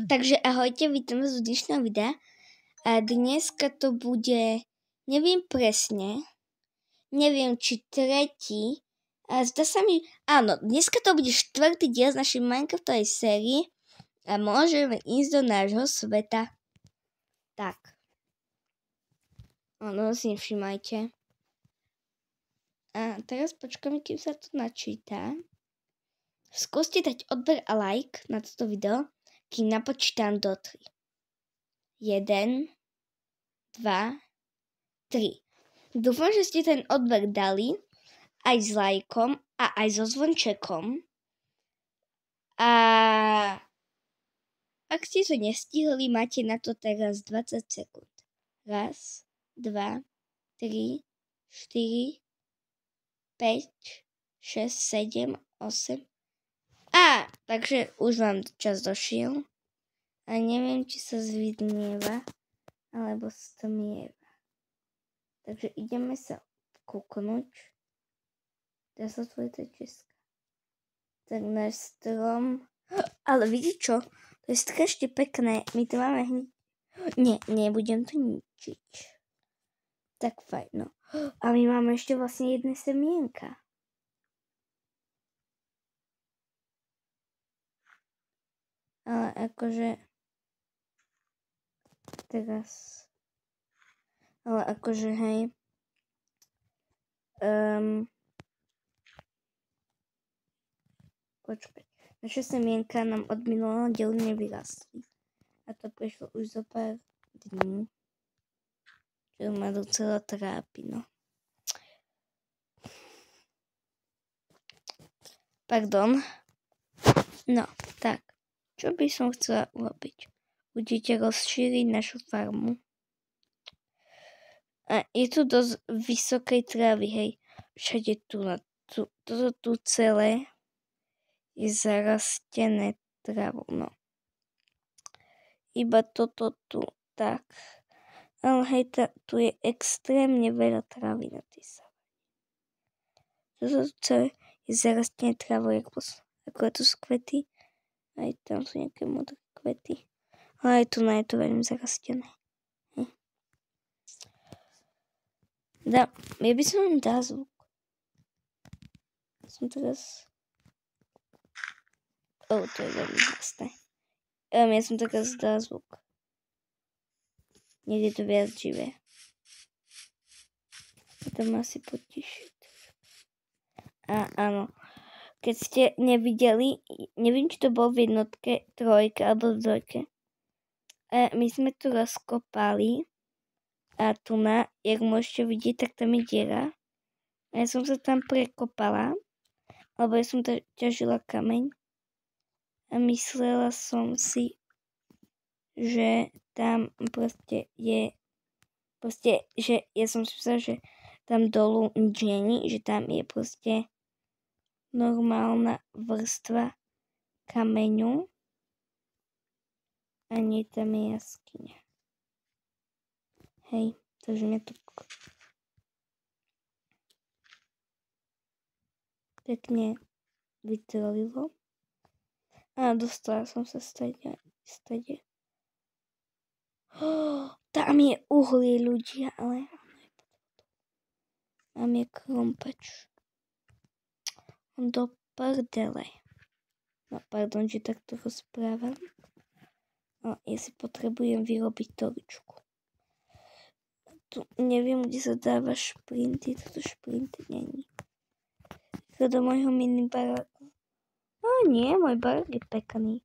Takže ahojte, vítam vás z dnešného videa. A dneska to bude, neviem presne, neviem či tretí, a zdá sa mi, áno, dneska to bude 4. diel z našej Minecraftovej série a môžeme ísť do nášho sveta. Tak. Áno, si nevšimajte. A teraz počkáme, kým sa to načíta. Skúste dať odber a like na toto video, kým napočítam do 3. 1, 2, 3. Dúfam, že ste ten odber dali aj s lajkom a aj so zvončekom. A ak ste to nestihli, máte na to teraz 20 sekúnd. 1, 2, 3, 4, 5, 6, 7, 8. Takže už vám čas došiel. A neviem, či sa zvidnieva, alebo stmieva. Takže ideme sa kúknuť. Dá sa tvojta česká. Tak náš strom. Ale vidíte čo? To je strašne pekné. My to máme hneď. Nie, nebudem to ničiť. Tak fajn, no. A my máme ešte vlastne jedné semienka. Ale akože teraz. Ale akože hej. Počkaj. Naše semienka nám od minulého dielu nevyrastli. A to prišlo už zo pár dní. Čo ma docela trápi, no. Pardon. No, tak. Čo by som chcela urobiť? Budete rozšíriť našu farmu. A je tu dosť vysokej trávy, hej. Všade toto tu celé je zarastené trávou, no. Iba toto tu, tak. Ale hej, tu je extrémne veľa trávy na tej savane. Toto tu celé je zarastené trávou, ako tu sú kvety. Aj tam sú nejaké modré kvety. Ale aj tu je to veľmi zarastené. Ja by som vám dal zvuk. Som teraz... to je veľmi hlasné. Ja som teraz dal zvuk. Niekde to viac živé. To má si potišiť. Áno. Keď ste nevideli, neviem, či to bolo v jednotke, trojke alebo v dvojke. My sme tu rozkopali a tu jak môžete vidieť, tak tam je diera. A ja som sa tam prekopala, lebo ja som ťažila kameň. A myslela som si, že tam proste je, že ja som si myslela, že tam dolu nič není, že tam je proste normálna vrstva kameňu a nie tam je jaskyňa. Hej, takže mňa to pekne vytrolilo. A dostala som sa stade. Tam je uhlie, ľudia, ale tam je krompač. Do prdele. No, pardon, že takto rozprávam. No, ja si potrebujem vyrobiť toričku. Tu neviem, kde sa dáva šprinty. Toto šprinty není. Do môjho mini baráku. Nie, môj barák je pekný.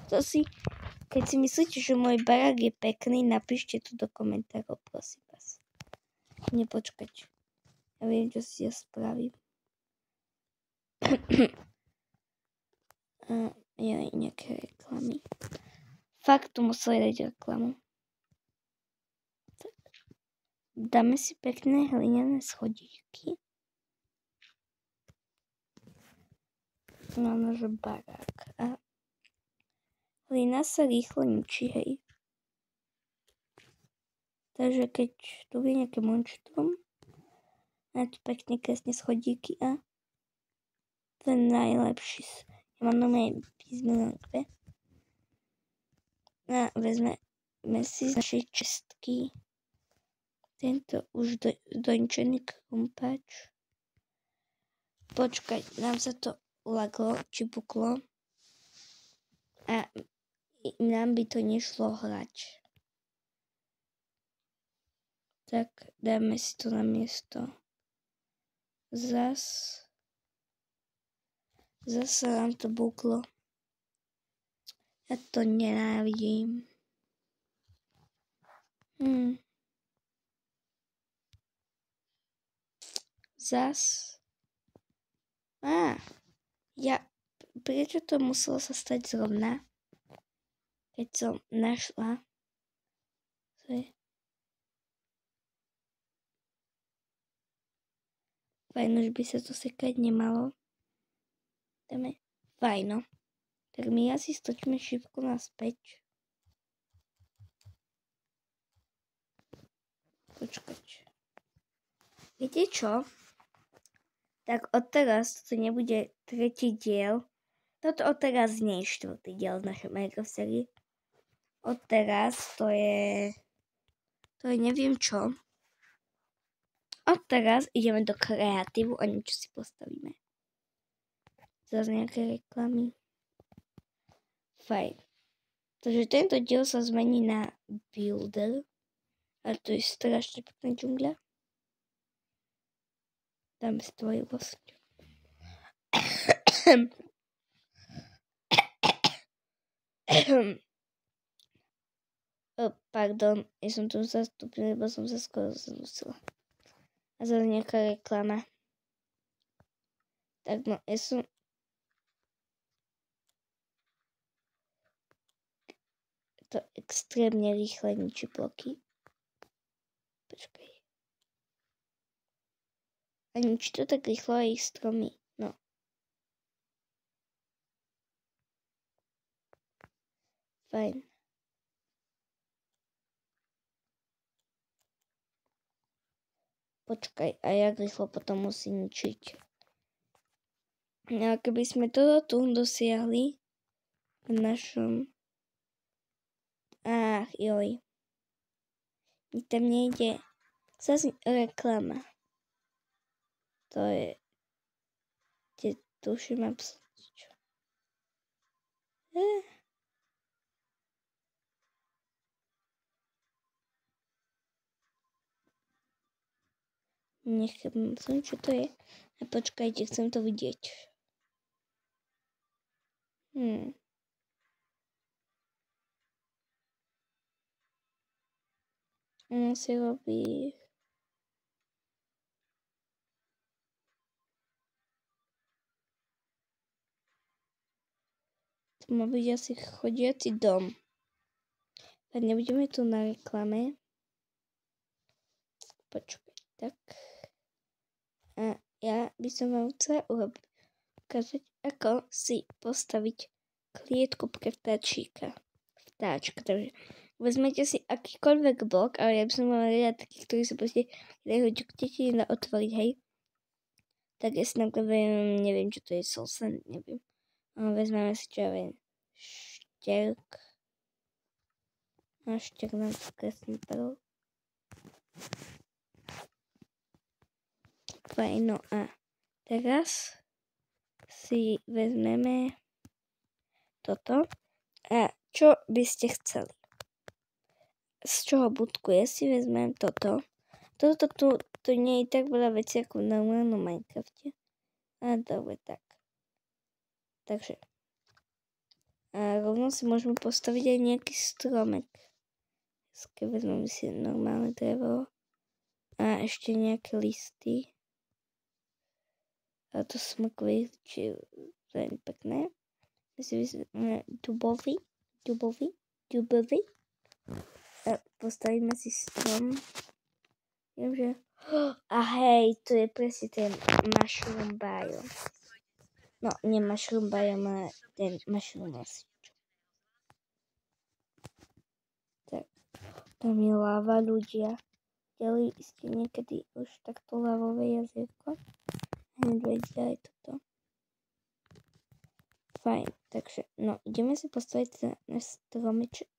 Keď si myslíte, že môj barák je pekný, napíšte to do komentárov, prosím vás. Nepočkať. Ja viem, čo si ja spravím. Ja nejaké reklamy. Fakt tu museli dať reklamu. Tak. Dáme si pekné hlinené schodíky. Na náš barák. A hlina sa rýchlo ničí, hej. Takže keď tu je nejaké monštrum, a tu pekne kresne schodíky a to je najlepší. Ja mám normálne písmenové. A vezmeme si z našej čestky tento už doňčený krumpáč. Počkať, nám sa to laglo, či puklo. A nám by to nešlo hrať. Tak dáme si to na miesto. Zase nám to buklo. Ja to nenávidím. Zas. Prečo to muselo sa stať zrovna? Keď som našla. Fajn, už by sa to sekať nemalo. Dáme fajno. Tak my asi stočíme šipku naspäť. Počkať. Viete čo? Tak odteraz to nebude tretí diel. Toto odteraz nie je štvrtý diel z našej Minecraft série. Odteraz to je neviem čo. Odteraz ideme do kreatívu a niečo si postavíme. Zase nejaké reklamy. Fajn. Takže tento diel sa zmení na builder. A to je strašne pekná džungľa. Dáme si tvorivosť. Pardon, ja som tu zastúpila, lebo som sa skoro zanusila. A zase nejaká reklama. Tak no, ja som... To extrémne rýchle ničí bloky. Počkaj. A ničí to tak rýchlo aj ich stromy. No. Fajn. Počkaj, a jak rýchlo potom musí ničiť. A keby sme toto tu dosiahli v našom... joj. Mi tam nejde. Zase reklama. To je... tuším absolútne čo. Nechápem som, čo to je. A počkajte, chcem to vidieť. Ono si robí... To má byť asi chodiaci dom. A nebudeme tu na reklame. Počkaj, tak. A ja by som vám chcela ukázať, ako si postaviť klietku pre vtáčka. Takže vezmete si akýkoľvek blok, ale ja by som mala rada taký, ktorý sa proste dajú chcete otvoriť, hej. Tak ja si napríklad neviem, čo to je salsa, neviem. Vezmeme si, čo ja viem, šterk. A šterk nám to kresný padol. Fajn, no a teraz si vezmeme toto. A čo by ste chceli? Z čoho budku? Ja si vezmem toto. Toto tu nie je tak veľa vecí ako v normálnom Minecrafte. A dobre, tak. Takže. A rovno si môžeme postaviť aj nejaký stromek. Keď vezmeme si normálne drevo. A ešte nejaké listy. A to smrkvy, či to je pekné. My si vezmeme dubový. A postavíme si strom. Viem, že... A hej, to je presne ten mushroom biome. No, nie mushroom biome, ale ten mushroom nosič. Tak, tam je láva, ľudia. Ďalej ste niekedy už takto lávové jazierko. Hneď aj toto. Fajn, takže, no, ideme si postaviť ten náš stromeček.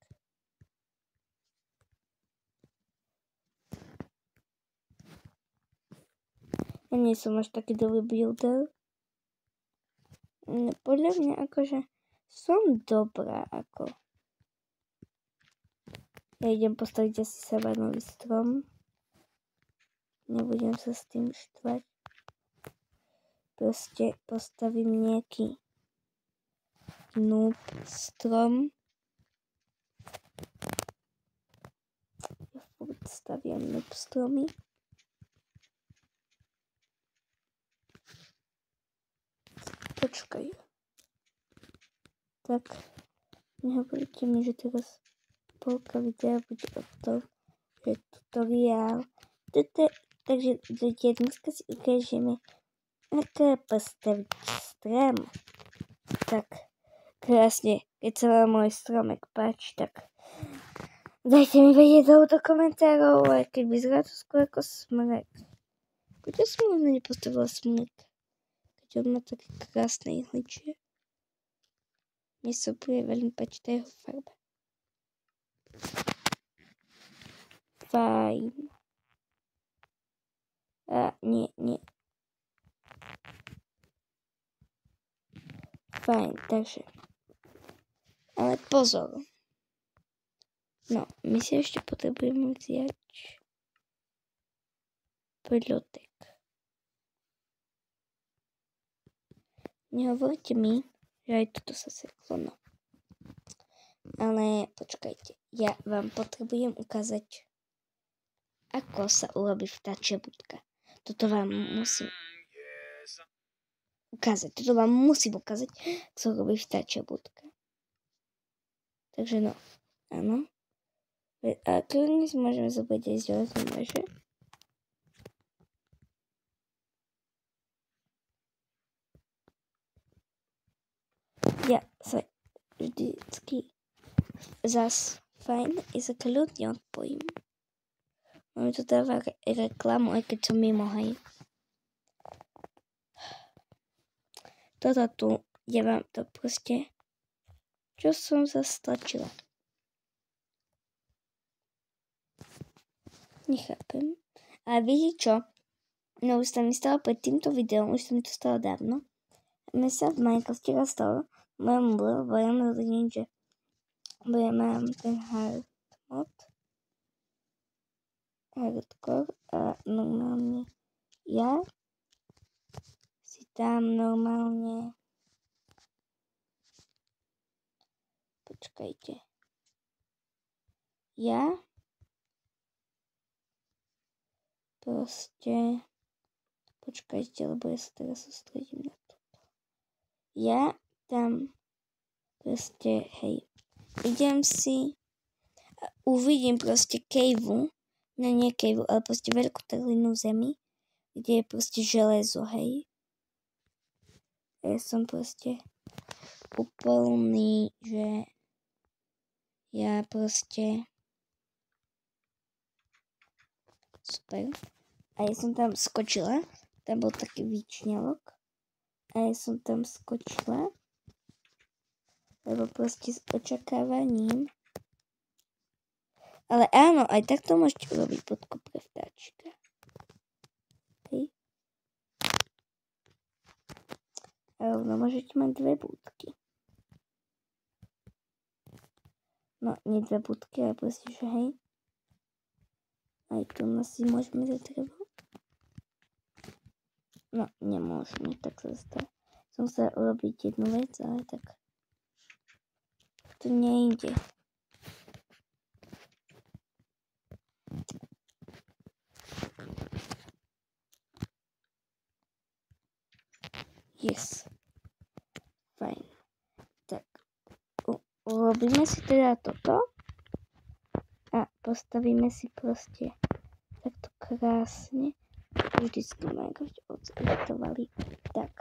Ja nie som až taký dobrý builder. Podľa mňa akože som dobrá ako. Ja idem postaviť asi sabanový strom. Nebudem sa s tým štvať. Proste postavím nejaký noob strom. Ja furt staviam noob stromy. Počkaj. Tak, nehovoríte mi, že teraz polka videa bude o tom, že tutoriál. Takže dneska si ukážeme, ako postaviť strom. Tak, krásne, keď sa vám môj stromek páči, tak dajte mi vedieť do komentárov, aj keď vyzerá to skôr ako smrek. Prečo som možno nepostavila smrek? Keď on má také krásne ihličie. Mne sa bude veľmi páčiť tá jeho farba. Fajn. Nie. Fajn, takže. Ale pozor. No, my si ešte potrebujeme vziať pľotek. Nehovorte mi, že aj toto sa seklo, no. Ale počkajte, ja vám potrebujem ukázať, ako sa urobí vtáčia budka. Toto vám musím ukázať, ako sa urobí vtáčia budka. Takže no, áno. A kľudne si môžeme zobrať aj železné nože. Ja sa vždycky zas fajn i sa kľudne odpojím. Máme tu dáva reklamu, aj keď som mimo, hej. Toto tu, ja vám to proste, čo som zastlačila. Nechápem. A vidíte čo? No už sa mi stalo pred týmto videom, už sa mi to stalo dávno. Mne sa v Minecrafte raz stalo, mojom rozhodnúť, že budeme ten hard mod. Hardcore a normálne ja si dám normálne počkajte. Ja proste počkajte, lebo ja sa teraz sústredím na toto. Ja tam proste, hej, idem si a uvidím proste caveu, no nie caveu, ale proste veľkú trhlinu zemi, kde je proste železo, hej. Ja som proste úplný, že ja proste super. A ja som tam skočila, tam bol taký výčňalok a ja som tam skočila, lebo proste s očakávaním. Ale áno, aj takto môžete urobiť bodku pre vtáčika. Hej. A rovno môžete mať 2 budky. No, nie 2 budky, ale proste, že hej. Aj tu si môžeme za drevo. No, nemôžeme, tak sa stalo. Som sa urobiť jednu vec, ale tak to nejde. Yes. Fajn. Tak, urobíme si teda toto a postavíme si proste takto krásne. Vždycky Minecraft odskriptovali tak.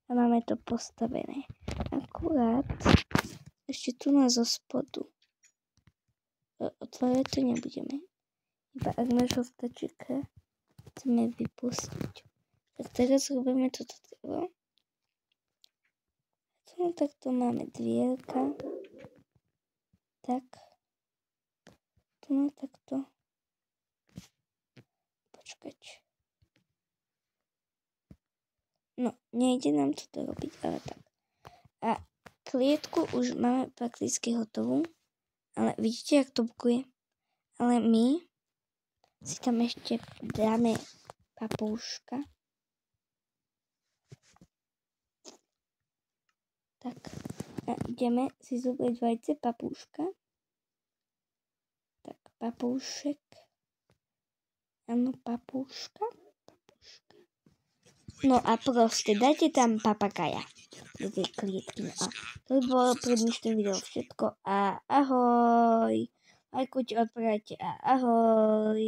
A máme to postavené. Akurát ešte tu na zo spodu. Otvárať to nebudeme. Iba ak nášho vtáčika chceme vypustiť. Tak teraz robíme toto drevo. Takto máme dvierka. Tak. Tu máme takto. Počkať. No, nejde nám to robiť, ale tak. A klietku už máme prakticky hotovú, ale vidíte, jak to bukuje? Ale my si tam ešte dáme papúška. Tak, a ideme si zobrať vajce papúška. Tak, papúšek. Áno, papúška. No a proste, dajte tam papagaja do tej klietky. No a to by bolo pre dnešné video všetko a ahoj. Lajkujte, odporajte a ahoj.